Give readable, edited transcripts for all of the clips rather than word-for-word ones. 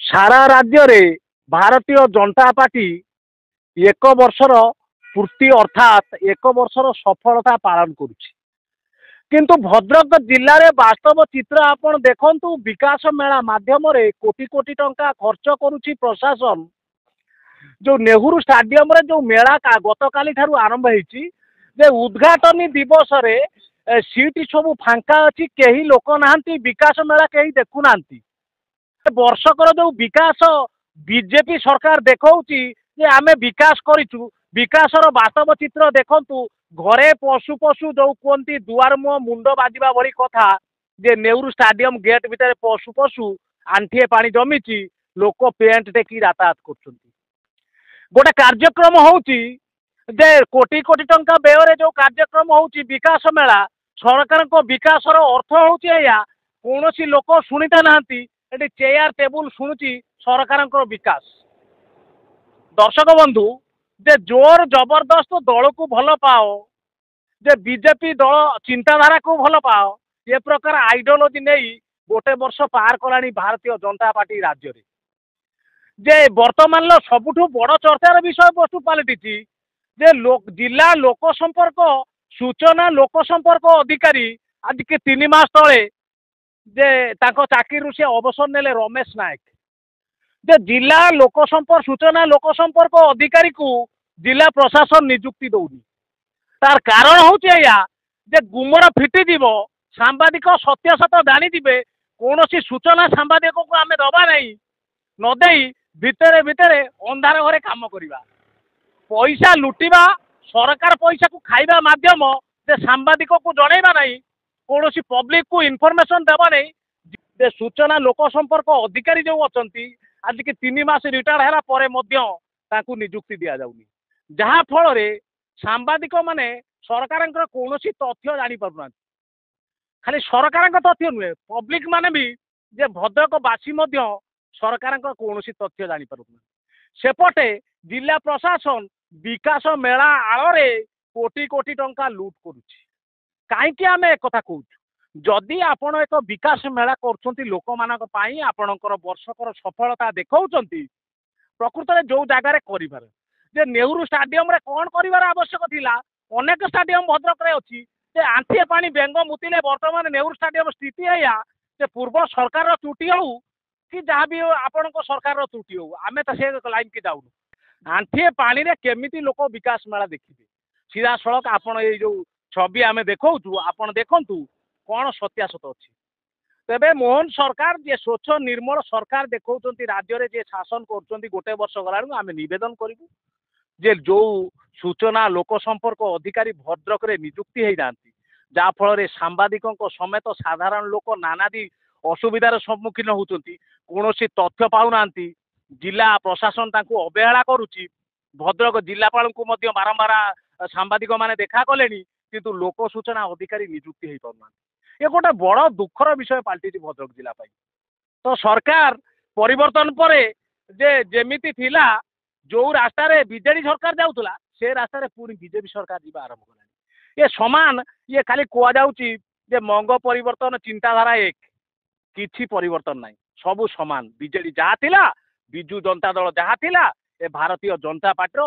सारा राज्य रे भारतीय जनता पार्टी एक वर्षर पूर्ति अर्थात एक वर्षर सफलता पालन करुछि। किंतु भद्रक जिले में वास्तव चित्र आपण देखंतु विकास मेला माध्यम रे कोटी कोटी टंका खर्च करुछि प्रशासन। जो नेहरू स्टाडियम रे जो मेला का गतकाली ठारू आरंभ होईछि जे उद्घाटनी दिवस रे सीट सब फांका अछि, केही लोक नाहंती, विकास मेला केही देखु नाहंती। वर्षकर जो विकास बीजेपी सरकार देखौछि जे आमे विकास करिछु, विकासर वास्तव चित्र देखंतु घरे पशु पशु जो कहती दुआर मुह मुंड बाजिबा भली कथा जे नेहरू स्टाडियम गेट भितर पशु पशु आंठिए पानी जमीची, लोक पेंट टेकी यातायात करछंती। गोटे कार्यक्रम होउची जे कोटी कोटी टंका व्यय जो कार्यक्रम होउची विकास मेला, सरकार को विकासर अर्थ होउची या कोनोसी लोक सुनिता नाहंती, एटी चेयर टेबुल सुनुची सरकार विकास। दर्शक बंधु जे जोर जबरदस्त दल को भल पाओ, जे बीजेपी दल चिंताधारा को भल पाओ, ये प्रकार आइडियोलॉजी नहीं गोटे वर्ष पार कलानी भारतीय जनता पार्टी राज्य रे। जे वर्तमान सबुठु बड़ चर्चार विषय वस्तु पलटि जे जिला लोक संपर्क सूचना लोक संपर्क अधिकारी आज के 3 मास तले जे ताको चाकरी से अवसर नेले रमेश नायक। जे जिला लोक संपर्क सूचना लोक संपर्क अधिकारी को जिला प्रशासन नियुक्ति दौनी। तार कारण होचे या जे गुमर फिटी जीव, सांबादिक सत्य सत जानी दिबे, कोनोसी सूचना सांबादिक को आमे दबा नहीं, न देई भितरे भितरे अंधार घरे काम करिबा, पैसा लुटिबा, सरकार पैसा को खाइबा माध्यम जे सांबादिक को जणैबा नहीं, कोनोसी पब्लिक को इन्फॉर्मेशन देबा नहीं। जे सूचना लोक संपर्क अधिकारी जो अछंती आज के 3 मास रिटायर हैला परे मध्य ताकू नियुक्ति दिया जाउनी, जहा फल रे सांबादिक माने सरकार कौन तथ्य जानी पारना। खाली सरकार तथ्य नुहे, पब्लिक माने भी जे भद्रकवासी सरकार कौन तथ्य जानी पारना। सेपटे जिला प्रशासन विकास मेला आଳରେ कोटी कोटी टंका लूट करुछि। कहीं आम एक कथा कहूँ, जदि आपण एक विकास मेला कर लोक मान आपणकर वर्षकर सफलता देखौचंती, प्रकृत में जो जगार कर जे नेहरू स्टाडियम रे कौन कर आवश्यक थिला, अनेक स्टाडियम भद्रक रे अछि जे आंठिए पानी बेंग मुतिले वर्तमान नेहरू स्टाडियम स्थिति है जे पूर्व सरकार त्रुटि हो कि जहाँ भी आपण सरकार त्रुटि हो, आमे तो से लाइन के जाऊँ। आंठिए पानी रे केमिति लोक विकास मेला देखिबे, सीधा सड़क आपण ये जो छवि आमे देखौछु, आपण देखंतु कौन सत्यासत अच्छी। तेबे मोहन सरकार जे स्वच्छ निर्मल सरकार देखौचंती राज्य रे जे शासन करचंती गोटे वर्ष गलाणु, आमे निवेदन करिबु जे जो सूचना लोक संपर्क अधिकारी भद्रक रे नियुक्ति हो जाती, जहाँ फल सांबादिक समेत साधारण लोक नानादी असुविधार सम्मुखीन होती, कौन तथ्य पाऊना, जिला प्रशासन तांको अवहेला करुच्ची, भद्रक जिलापाल को बारंबार सांबादिक माने देखा कले, किंतु लोक सूचना अधिकारी नियुक्ति हो पाना। ये गोटे बड़ दुखर विषय पलटि भद्रक जिला। तो सरकार परिवर्तन पर जे जेमिति थिला, जो रास्तार बीजेडी सरकार जाऊला से रास्तार पुणी बीजेपी सरकार जी आरंभ कलानी। ये समान ये खाली कहुची जे मंग परिवर्तन चिंताधारा एक किछि परिवर्तन नहीं, सबू समान। बीजेडी जहाँ थिला, बिजु जनता दल जहाँ थिला, ए भारतीय जनता पार्टी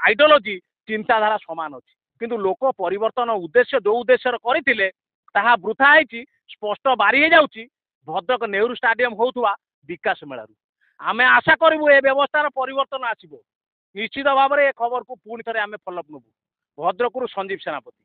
आइडियोलॉजी चिंताधारा समान अच्छी, किंतु लोक परिवर्तन उद्देश्य जो उद्देश्य करथिले ताहा वृथा होईची, स्पष्ट बारी हो जाउची भद्रक नेहरू स्टाडियम होउथुवा विकास मेलारू। आमे आशा करूँ ए व्यवस्थार परिवर्तन आसिबो, निश्चित भाव में खबर को पुणी थे आम फॉलोअप नबू। भद्रकरू संजीव सेनापति।